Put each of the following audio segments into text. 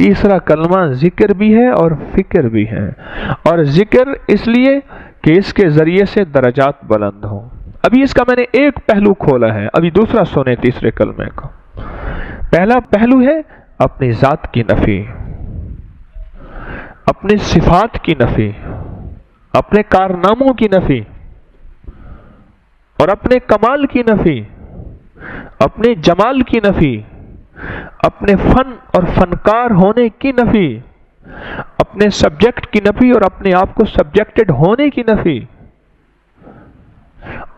تیسرا کلمہ ذکر بھی ہے اور فکر بھی ہے، اور ذکر اس لیے کہ اس کے ذریعے سے درجات بلند ہوں۔ ابھی اس کا میں نے ایک پہلو کھولا ہے، ابھی دوسرا سنیں تیسرے کلمے کا۔ پہلا پہلو ہے اپنی ذات کی نفی، اپنی صفات کی نفی، اپنے کارناموں کی نفی اور اپنے کمال کی نفی، اپنے جمال کی نفی، اپنے فن اور فنکار ہونے کی نفی، اپنے سبجیکٹ کی نفی اور اپنے آپ کو سبجیکٹڈ ہونے کی نفی۔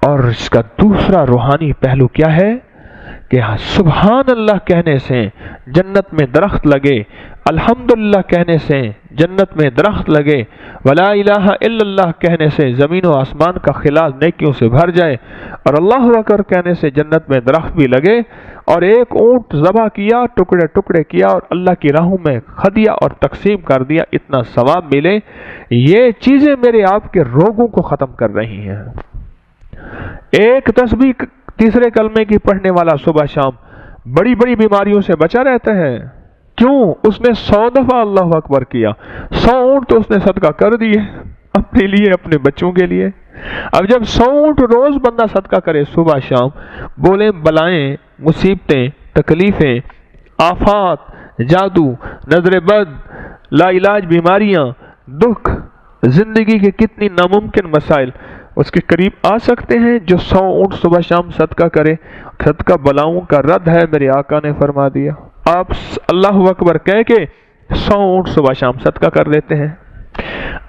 اور اس کا دوسرا روحانی پہلو کیا ہے کہ سبحان اللہ کہنے سے جنت میں درخت لگے، الحمدللہ کہنے سے جنت میں درخت لگے، ولا الہ الا اللہ کہنے سے زمین و آسمان کا خلا نیکیوں سے بھر جائے، اور اللہ اکبر کہنے سے جنت میں درخت بھی لگے، اور ایک اونٹ ذبح کیا، ٹکڑے ٹکڑے کیا اور اللہ کی راہوں میں خدیہ اور تقسیم کر دیا، اتنا ثواب ملے۔ یہ چیزیں میرے آپ کے روگوں کو ختم کر رہی ہیں۔ ایک تسبیح تیسرے کلمے کی پڑھنے والا صبح شام بڑی بڑی بیماریوں سے بچا رہتا ہے۔ کیوں؟ اس نے 100 دفعہ اللہ اکبر کیا، 100 اونٹ تو اس نے صدقہ کر دیے اپنے لیے، اپنے بچوں کے لیے۔ اب جب 100 اونٹ روز بندہ صدقہ کرے صبح شام، بولیں بلائیں، مصیبتیں، تکلیفیں، آفات، جادو، نظر بد، لا علاج بیماریاں، دکھ، زندگی کے کتنی ناممکن مسائل اس کے قریب آ سکتے ہیں جو 100 اونٹ صبح شام صدقہ کرے۔ صدقہ بلاؤں کا رد ہے، میرے آقا نے فرما دیا۔ آپ اللہ اکبر کہہ کے 100 اونٹ صبح شام صدقہ کر لیتے ہیں۔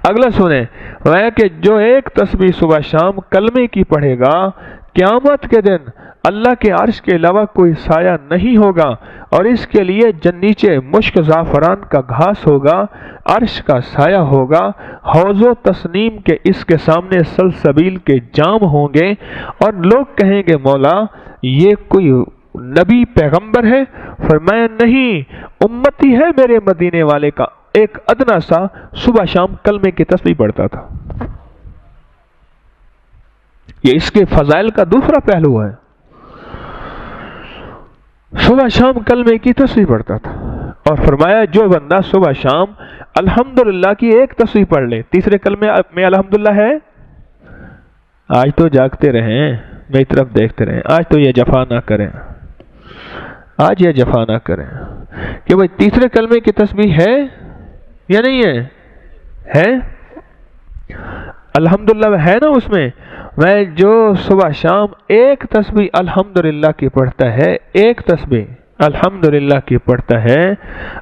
اگلا سنیں، وہ کہ جو ایک تسبیح صبح شام کلمے کی پڑھے گا، قیامت کے دن اللہ کے عرش کے علاوہ کوئی سایہ نہیں ہوگا، اور اس کے لیے نیچے مشک زعفران کا گھاس ہوگا، عرش کا سایہ ہوگا، حوض و تسنیم کے اس کے سامنے سلسبیل کے جام ہوں گے، اور لوگ کہیں گے مولا یہ کوئی نبی پیغمبر ہے؟ فرمایا نہیں، امتی ہے میرے مدینے والے کا ایک ادنا سا صبح شام کلمے کی تسبیح پڑھتا تھا۔ یہ اس کے فضائل کا دوسرا پہلو ہے، صبح شام کلمے کی تسبیح پڑھتا تھا، اور فرمایا جو بندہ صبح شام الحمدللہ کی ایک تسبیح پڑھ لے، تیسرے کلمے میں الحمدللہ ہے، آج تو جاگتے رہیں، میری طرف دیکھتے رہیں، آج تو یہ جفا نہ کریں، آج یہ جفا نہ کریں کہ وہ تیسرے کلمے کی تسبیح ہے یا نہیں ہے؟ ہے الحمدللہ ہے نا اس میں۔ میں جو صبح شام ایک تسبیح الحمدللہ کی پڑھتا ہے، ایک تسبیح الحمدللہ کی پڑھتا ہے،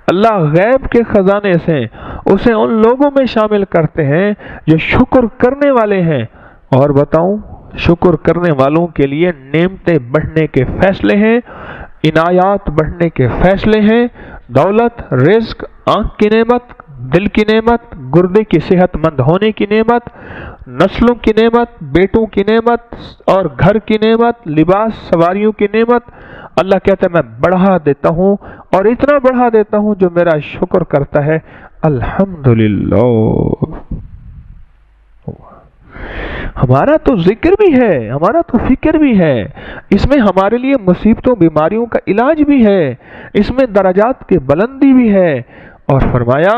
اللہ غیب کے خزانے سے اسے ان لوگوں میں شامل کرتے ہیں جو شکر کرنے والے ہیں۔ اور بتاؤں، شکر کرنے والوں کے لیے نعمتیں بڑھنے کے فیصلے ہیں، عنایات بڑھنے کے فیصلے ہیں، دولت، رزق، آنکھ کی نعمت، دل کی نعمت، گردے کی صحت مند ہونے کی نعمت، نسلوں کی نعمت، بیٹوں کی نعمت اور گھر کی نعمت، لباس، سواریوں کی نعمت۔ اللہ کہتا ہے میں بڑھا دیتا ہوں، اور اتنا بڑھا دیتا ہوں جو میرا شکر کرتا ہے الحمدللہ۔ ہمارا تو ذکر بھی ہے، ہمارا تو فکر بھی ہے، اس میں ہمارے لیے مصیبتوں بیماریوں کا علاج بھی ہے، اس میں درجات کی بلندی بھی ہے۔ اور فرمایا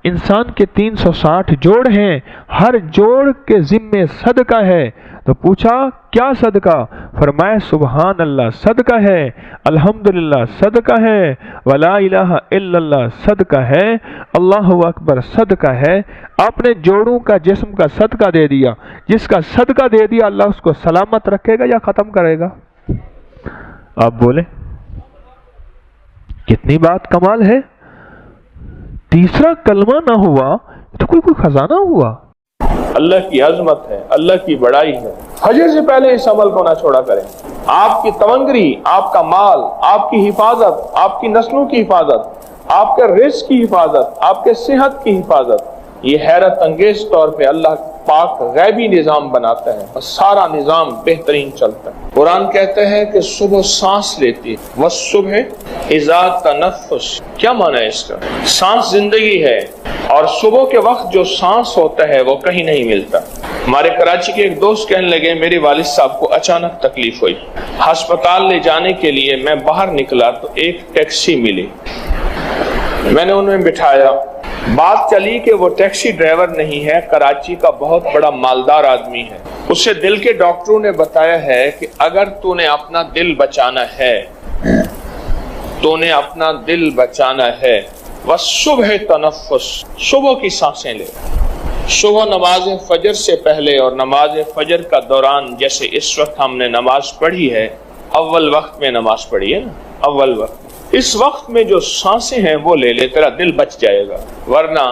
انسان کے 360 جوڑ ہیں، ہر جوڑ کے ذمے صدقہ ہے۔ تو پوچھا کیا صدقہ؟ فرمایا سبحان اللہ صدقہ ہے، الحمدللہ صدقہ ہے، ولا الہ الا اللہ صدقہ ہے، اللہ اکبر صدقہ ہے۔ آپ نے جوڑوں کا جسم کا صدقہ دے دیا، جس کا صدقہ دے دیا اللہ اس کو سلامت رکھے گا یا ختم کرے گا؟ آپ بولیں، کتنی بات کمال ہے۔ تیسرا کلمہ نہ ہوا تو کوئی خزانہ ہوا۔ اللہ کی عظمت ہے، اللہ کی بڑائی ہے۔ فجر سے پہلے اس عمل کو نہ چھوڑا کریں۔ آپ کی تونگری، آپ کا مال، آپ کی حفاظت، آپ کی نسلوں کی حفاظت، آپ کے رزق کی حفاظت، آپ کے صحت کی حفاظت، یہ حیرت انگیز طور پہ اللہ پاک غیبی نظام بناتا ہے اور سارا نظام بہترین چلتا ہے۔ قرآن کہتا ہے کہ صبح سانس لیتی ہے، وَالصُّبْحِ اِذَا تَنَفَّسَ۔ کیا معنی ہے اس کا؟ سانس زندگی ہے، اور صبح کے وقت جو سانس ہوتا ہے وہ کہیں نہیں ملتا۔ ہمارے کراچی کے ایک دوست کہنے لگے میرے والد صاحب کو اچانک تکلیف ہوئی، ہسپتال لے جانے کے لیے میں باہر نکلا تو ایک ٹیکسی ملی، میں نے انہیں بٹھایا. بات چلی کہ وہ ٹیکسی ڈرائیور نہیں ہے, کراچی کا بہت بڑا مالدار آدمی ہے. اسے دل کے ڈاکٹروں نے بتایا ہے کہ اگر تو نے اپنا دل بچانا ہے, تو نے اپنا دل بچانا ہے, وصبح تنفس, صبح کی سانسیں لے. صبح نماز فجر سے پہلے اور نماز فجر کا دوران, جیسے اس وقت ہم نے نماز پڑھی ہے, اول وقت میں نماز پڑھی ہے نا, اول وقت, اس وقت میں جو سانسیں ہیں وہ لے لے, تیرا دل بچ جائے گا, ورنہ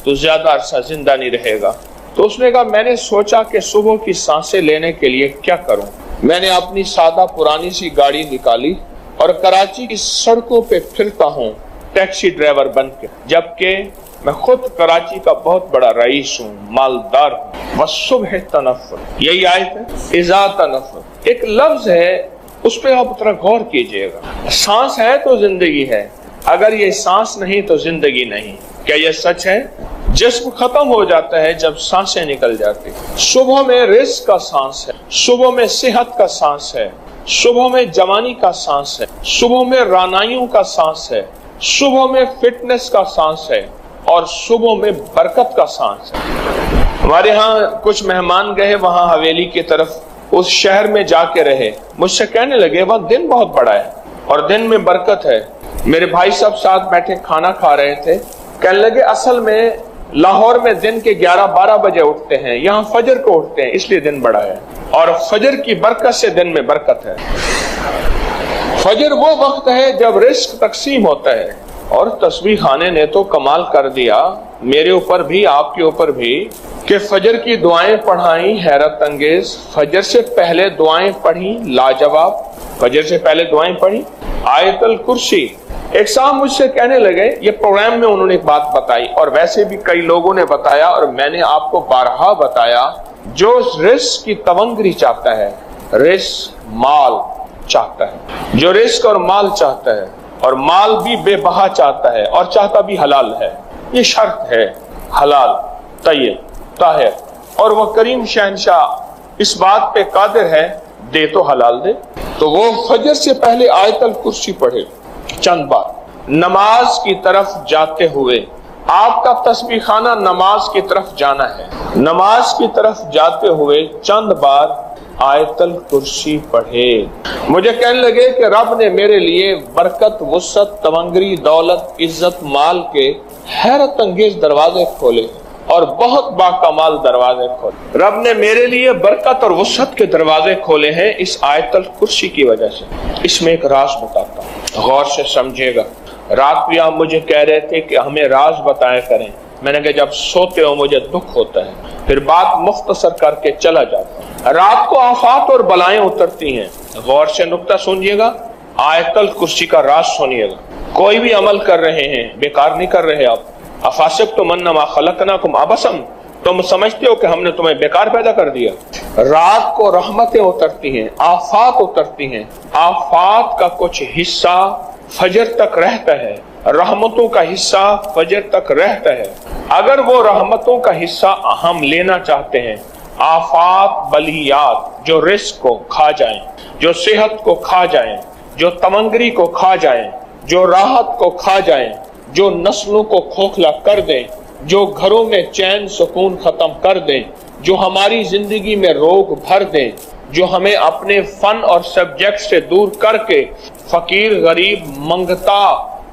تو زیادہ عرصہ زندہ نہیں رہے گا. تو اس نے کہا میں نے سوچا کہ صبح کی سانسیں لینے کے لیے کیا کروں. میں نے اپنی سادہ پرانی سی گاڑی نکالی اور کراچی کی سڑکوں پہ پھرتا ہوں ٹیکسی ڈرائیور بن کے, جبکہ میں خود کراچی کا بہت بڑا رئیس ہوں, مالدار ہوں. وصبح تنفس, یہی آیت ہے, اذا تنفس. ایک لفظ ہے, اس پہ آپ ذرا غور کیجئے گا. سانس ہے تو زندگی ہے, اگر یہ سانس نہیں تو زندگی نہیں. کیا یہ سچ ہے؟ جسم ختم ہو جاتا ہے جب سانسیں نکل جاتی. صبح میں رزق کا سانس ہے, صبح میں صحت کا سانس ہے, صبح میں جوانی کا سانس ہے, صبح میں رانائیوں کا سانس ہے, صبح میں فٹنس کا سانس ہے, اور صبح میں برکت کا سانس ہے. ہمارے ہاں کچھ مہمان گئے وہاں حویلی کی طرف, اس شہر میں جا کے رہے, مجھ سے کہنے لگے وہاں دن بہت بڑا ہے اور دن میں برکت ہے. میرے بھائی صاحب ساتھ بیٹھے کھانا کھا رہے تھے, کہنے لگے اصل میں لاہور میں دن کے 11-12 بجے اٹھتے ہیں, یہاں فجر کو اٹھتے ہیں, اس لیے دن بڑا ہے, اور فجر کی برکت سے دن میں برکت ہے. فجر وہ وقت ہے جب رزق تقسیم ہوتا ہے. اور تسبیح خانے نے تو کمال کر دیا, میرے اوپر بھی آپ کے اوپر بھی, کہ فجر کی دعائیں پڑھائیں حیرت انگیز. فجر سے پہلے دعائیں پڑھی لاجواب, فجر سے پہلے دعائیں پڑھی. آیت الکرسی. ایک صاحب مجھ سے کہنے لگے, یہ پروگرام میں انہوں نے ایک بات بتائی اور ویسے بھی کئی لوگوں نے بتایا, اور میں نے آپ کو بارہا بتایا, جو رزق کی تونگری چاہتا ہے, رزق مال چاہتا ہے, جو رزق اور مال چاہتا ہے, اور مال بھی بے بہا چاہتا ہے, اور چاہتا بھی حلال ہے, یہ شرط ہے, حلال, طیب, طاہر, اور وہ کریم شہنشاہ اس بات پہ قادر ہے, دے تو حلال دے. تو وہ فجر سے پہلے آیت الکرسی پڑھے چند بار. نماز کی طرف جاتے ہوئے, آپ کا تسبیح خانہ نماز کی طرف جانا ہے, نماز کی طرف جاتے ہوئے چند بار آیت الکرسی پڑھے. مجھے کہنے لگے کہ رب نے میرے لیے برکت, وسعت, تونگری, دولت, عزت, مال کے حیرت انگیز دروازے کھولے, اور بہت باکمال دروازے کھولے. رب نے میرے لیے برکت اور وسعت کے دروازے کھولے ہیں اس آیت الکرسی کی وجہ سے. اس میں ایک راز بتاتا ہوں, غور سے سمجھے گا. رات بھی آپ مجھے کہہ رہے تھے کہ ہمیں راز بتایا کریں. میں نے کہا جب سوتے ہو مجھے دکھ ہوتا ہے, پھر بات مختصر کر کے چلا جاتا ہوں. رات کو آفات اور بلائیں اترتی ہیں. غور سے نکتہ سنیے گا, آیت الکرسی کا راز سنیے گا. کوئی بھی عمل کر رہے ہیں, بیکار نہیں کر رہے آپ. افاسبتم انما خلقناکم عبثا, تم سمجھتے ہو کہ ہم نے تمہیں بیکار پیدا کر دیا. رات کو رحمتیں اترتی ہیں, آفات اترتی ہیں. آفات کا کچھ حصہ فجر تک رہتا ہے, رحمتوں کا حصہ فجر تک رہتا ہے. اگر وہ رحمتوں کا حصہ ہم لینا چاہتے ہیں, آفات, بلیات جو رزق کو کھا جائیں, جو صحت کو کھا جائیں, جو تونگری کو کھا جائیں, جو راحت کو کھا جائیں, جو نسلوں کو کھوکھلا کر دیں, جو گھروں میں چین سکون ختم کر دیں, جو ہماری زندگی میں روگ بھر دیں, جو ہمیں اپنے فن اور سبجیکٹ سے دور کر کے فقیر, غریب, منگتا,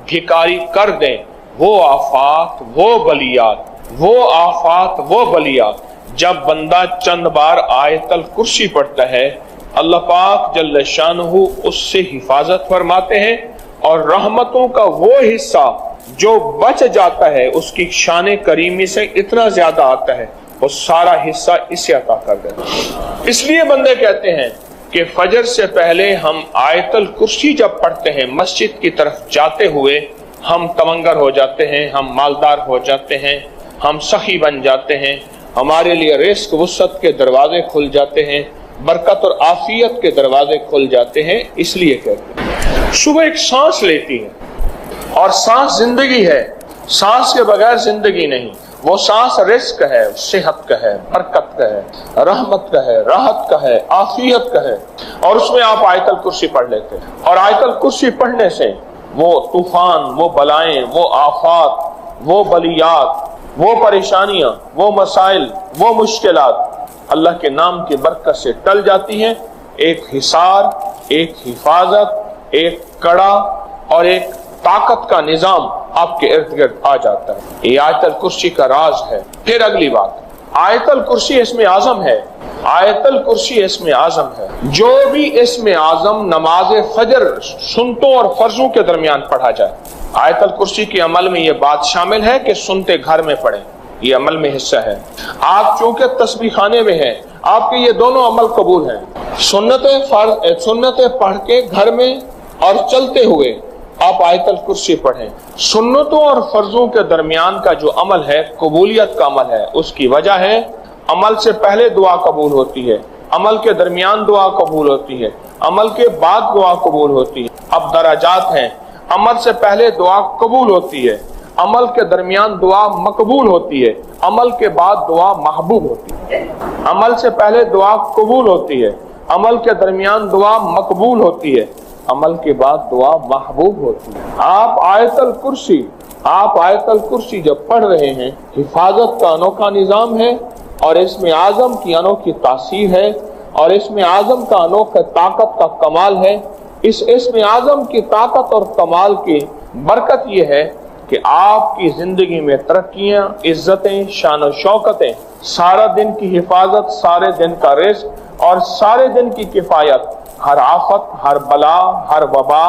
بھکاری کر دیں, وہ آفات, وہ بلیات, وہ آفات, وہ بلیات. جب بندہ چند بار آیت الکرسی پڑھتا ہے, اللہ پاک جل شانہ اس سے حفاظت فرماتے ہیں, اور رحمتوں کا وہ حصہ جو بچ جاتا ہے اس کی شان کریمی سے اتنا زیادہ آتا ہے, وہ سارا حصہ اسے عطا کر دیتا ہے. اس لیے بندے کہتے ہیں کہ فجر سے پہلے ہم آیت الکرسی جب پڑھتے ہیں, مسجد کی طرف جاتے ہوئے ہم تونگر ہو جاتے ہیں, ہم مالدار ہو جاتے ہیں, ہم سخی بن جاتے ہیں, ہمارے لیے رزق وسعت کے دروازے کھل جاتے ہیں, برکت اور عافیت کے دروازے کھل جاتے ہیں. اس لیے کہتے ہیں صبح ایک سانس لیتی ہے, اور سانس زندگی ہے, سانس کے بغیر زندگی نہیں. وہ سانس رزق ہے, صحت کا ہے, برکت کا ہے, رحمت کا ہے, راحت کا ہے, عافیت کا ہے. اور اس میں آپ آیت الکرسی پڑھ لیتے ہیں, اور آیت الکرسی پڑھنے سے وہ طوفان، وہ بلائیں، وہ آفات، وہ بلیات، وہ پریشانیاں، وہ مسائل، وہ مشکلات اللہ کے نام کی برکت سے ٹل جاتی ہیں۔ ایک حصار، ایک حفاظت، ایک کڑا اور ایک طاقت کا نظام آپ کے ارد گرد آ جاتا ہے۔ یہ آیت الکرسی کا راز ہے۔ پھر اگلی بات، آیت الکرسی اسم اعظم ہے۔ آیت الکرسی اسم اعظم ہے۔ جو بھی اسم اعظم نماز فجر سنتوں اور فرضوں کے درمیان پڑھا جائے، آیت الکرسی کے عمل میں یہ بات شامل ہے کہ سنتے گھر میں پڑھیں، یہ عمل میں حصہ ہے۔ آپ چونکہ تسبیح خانے میں ہیں، آپ کے یہ دونوں عمل قبول ہیں۔ سنتیں پڑھ کے گھر میں اور چلتے ہوئے آپ آیت الکرسی پڑھیں۔ سنتوں اور فرضوں کے درمیان کا جو عمل ہے قبولیت کا عمل ہے، اس کی وجہ ہے عمل سے پہلے دعا قبول ہوتی ہے، عمل کے درمیان دعا قبول ہوتی ہے، عمل کے بعد دعا قبول ہوتی ہے۔ اب درجات ہیں، عمل سے پہلے دعا قبول ہوتی ہے، عمل کے درمیان دعا مقبول ہوتی ہے، عمل کے بعد دعا محبوب ہوتی ہے۔ عمل سے پہلے دعا قبول ہوتی ہے، عمل کے درمیان دعا مقبول ہوتی ہے، عمل کے بعد دعا محبوب ہوتی ہے۔ آپ آیت الکرسی جب پڑھ رہے ہیں، حفاظت کا انوکھا نظام ہے اور اسم اعظم کی انوکھی تاثیر ہے اور اسم اعظم کا انوکھا طاقت کا کمال ہے۔ اس اسم اعظم کی طاقت اور کمال کی برکت یہ ہے کہ آپ کی زندگی میں ترقیاں، عزتیں، شان و شوکتیں، سارا دن کی حفاظت، سارے دن کا رزق اور سارے دن کی کفایت، ہر آفت، ہر بلا، ہر وبا،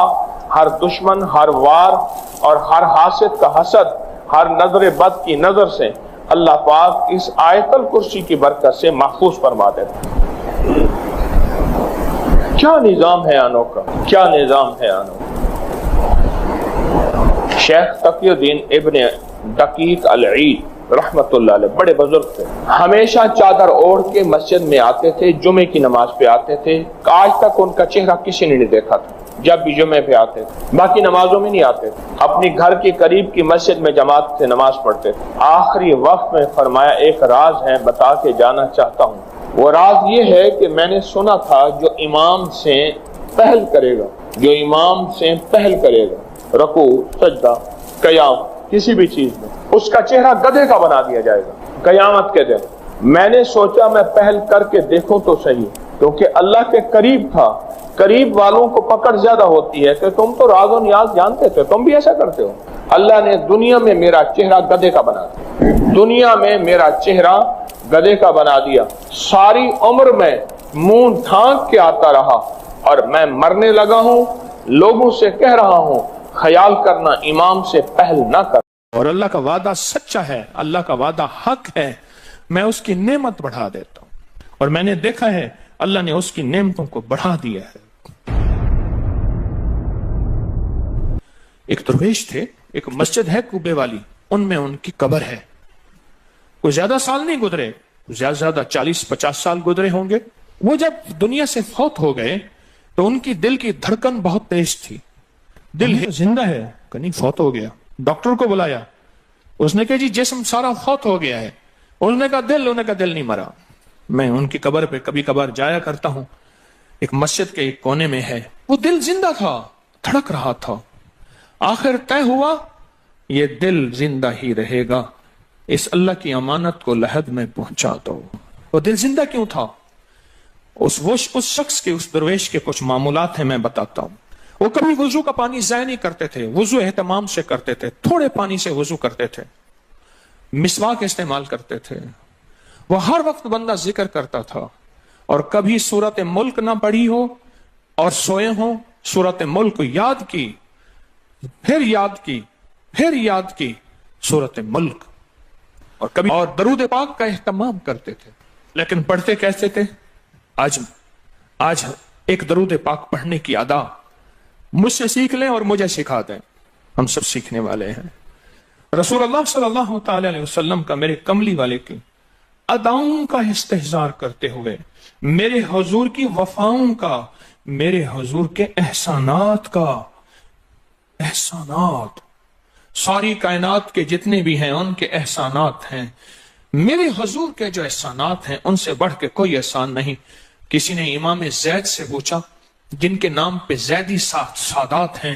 ہر دشمن، ہر وار اور ہر حاسد کا حسد، ہر نظر بد کی نظر سے اللہ پاک اس آیت الکرسی کی برکت سے محفوظ فرما دیتا ہے۔ کیا نظام ہے انوکھا، کیا نظام ہے انوکھا۔ شیخ تقی الدین ابن دقیق العید رحمت اللہ علیہ بڑے بزرگ تھے، ہمیشہ چادر اوڑھ کے مسجد میں آتے تھے، جمعے کی نماز پہ آتے تھے۔ آج تک ان کا چہرہ کسی نے نہیں دیکھا تھا جب بھی جمعے پہ آتے تھے، باقی نمازوں میں نہیں آتے تھے۔ اپنی گھر کے قریب کی مسجد میں جماعت سے نماز پڑھتے تھے۔ آخری وقت میں فرمایا ایک راز ہے، بتا کے جانا چاہتا ہوں۔ وہ راز یہ ہے کہ میں نے سنا تھا جو امام سے پہل کرے گا، جو امام سے پہل کرے گا رکوع، سجدہ، قیام، کسی بھی چیز میں، اس کا چہرہ گدھے کا بنا دیا جائے گا قیامت کے دن۔ میں نے سوچا میں پہل کر کے دیکھوں تو صحیح، کیونکہ اللہ کے قریب تھا۔ قریب والوں کو پکڑ زیادہ ہوتی ہے کہ تم تو راز و نیاز جانتے تھے، تم بھی ایسا کرتے ہو۔ اللہ نے دنیا میں میرا چہرہ گدھے کا بنا دیا، دنیا میں میرا چہرہ گدھے کا بنا دیا۔ ساری عمر میں منہ ڈھانک کے آتا رہا اور میں مرنے لگا ہوں، لوگوں سے کہہ رہا ہوں خیال کرنا امام سے پہل نہ کر۔ اور اللہ کا وعدہ سچا ہے، اللہ کا وعدہ حق ہے، میں اس کی نعمت بڑھا دیتا ہوں، اور میں نے دیکھا ہے اللہ نے اس کی نعمتوں کو بڑھا دیا ہے۔ ایک درویش تھے، ایک مسجد ہے کوبے والی، ان میں ان کی قبر ہے۔ کوئی زیادہ سال نہیں گزرے، زیادہ 40-50 سال گزرے ہوں گے۔ وہ جب دنیا سے فوت ہو گئے تو ان کی دل کی دھڑکن بہت تیز تھی۔ دل زندہ ہے کہ نہیں، فوت ہو گیا۔ ڈاکٹر کو بلایا، اس نے کہا جی جسم سارا فوت ہو گیا ہے۔ انہوں نے کہا دل نہیں مرا۔ میں ان کی قبر پہ کبھی کبھار جایا کرتا ہوں، ایک مسجد کے ایک کونے میں ہے۔ وہ دل زندہ تھا، دھڑک رہا تھا۔ آخر طے ہوا یہ دل زندہ ہی رہے گا، اس اللہ کی امانت کو لحد میں پہنچا دو۔ وہ دل زندہ کیوں تھا؟ اس شخص کے، اس درویش کے کچھ معمولات ہیں، میں بتاتا ہوں۔ وہ کبھی وضو کا پانی ضائع نہیں کرتے تھے، وضو اہتمام سے کرتے تھے، تھوڑے پانی سے وضو کرتے تھے، مسواک استعمال کرتے تھے۔ وہ ہر وقت بندہ ذکر کرتا تھا، اور کبھی سورت ملک نہ پڑھی ہو اور سوئے ہوں، سورت ملک یاد کی، پھر یاد کی، پھر یاد کی سورت ملک، اور کبھی اور درود پاک کا اہتمام کرتے تھے۔ لیکن پڑھتے کیسے تھے؟ آج ایک درود پاک پڑھنے کی ادا مجھ سے سیکھ لیں اور مجھے سکھا دیں، ہم سب سیکھنے والے ہیں۔ رسول اللہ صلی اللہ تعالی علیہ وسلم کا، میرے کملی والے کی اداؤں کا استحضار کرتے ہوئے، میرے حضور کی وفاؤں کا، میرے حضور کے احسانات کا، احسانات ساری کائنات کے جتنے بھی ہیں ان کے احسانات ہیں۔ میرے حضور کے جو احسانات ہیں ان سے بڑھ کے کوئی احسان نہیں۔ کسی نے امام زید سے پوچھا، جن کے نام پہ زیدی سادات ہیں،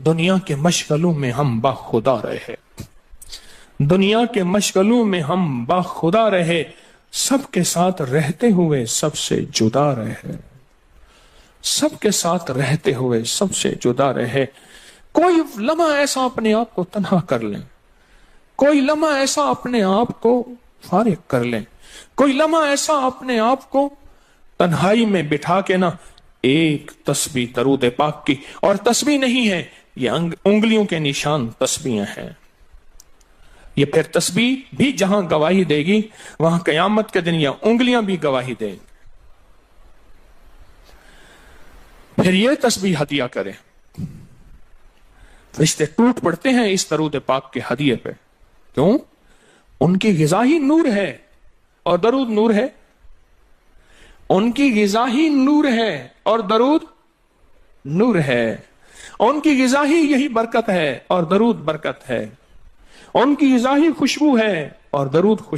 دنیا کے مشغلوں میں ہم باخدا رہے، دنیا کے مشغلوں میں ہم باخدا رہے، سب کے ساتھ رہتے ہوئے سب سے جدا رہے، سب کے ساتھ رہتے ہوئے سب سے جدا رہے۔ کوئی لمحہ ایسا اپنے آپ کو تنہا کر لیں، کوئی لمحہ ایسا اپنے آپ کو فارغ کر لیں، کوئی لمحہ ایسا اپنے آپ کو تنہائی میں بٹھا کے نا ایک تسبیح درود پاک کی، اور تسبیح نہیں ہے یہ انگلیوں کے نشان تسبیحیں ہیں، یہ پھر تسبیح بھی جہاں گواہی دے گی وہاں قیامت کے دن یہ انگلیاں بھی گواہی دیں گی۔ پھر یہ تسبیح ہدیہ کریں، فرشتے ٹوٹ پڑتے ہیں اس درود پاک کے ہدیے پہ، کیوں؟ ان کی غذا ہی نور ہے اور درود نور ہے، ان کی غذا ہی نور ہے اور درود نور ہے، ان کی غذا ہی یہی برکت ہے اور درود برکت ہے، ان کی غذا ہی خوشبو ہے اور درود خوشبو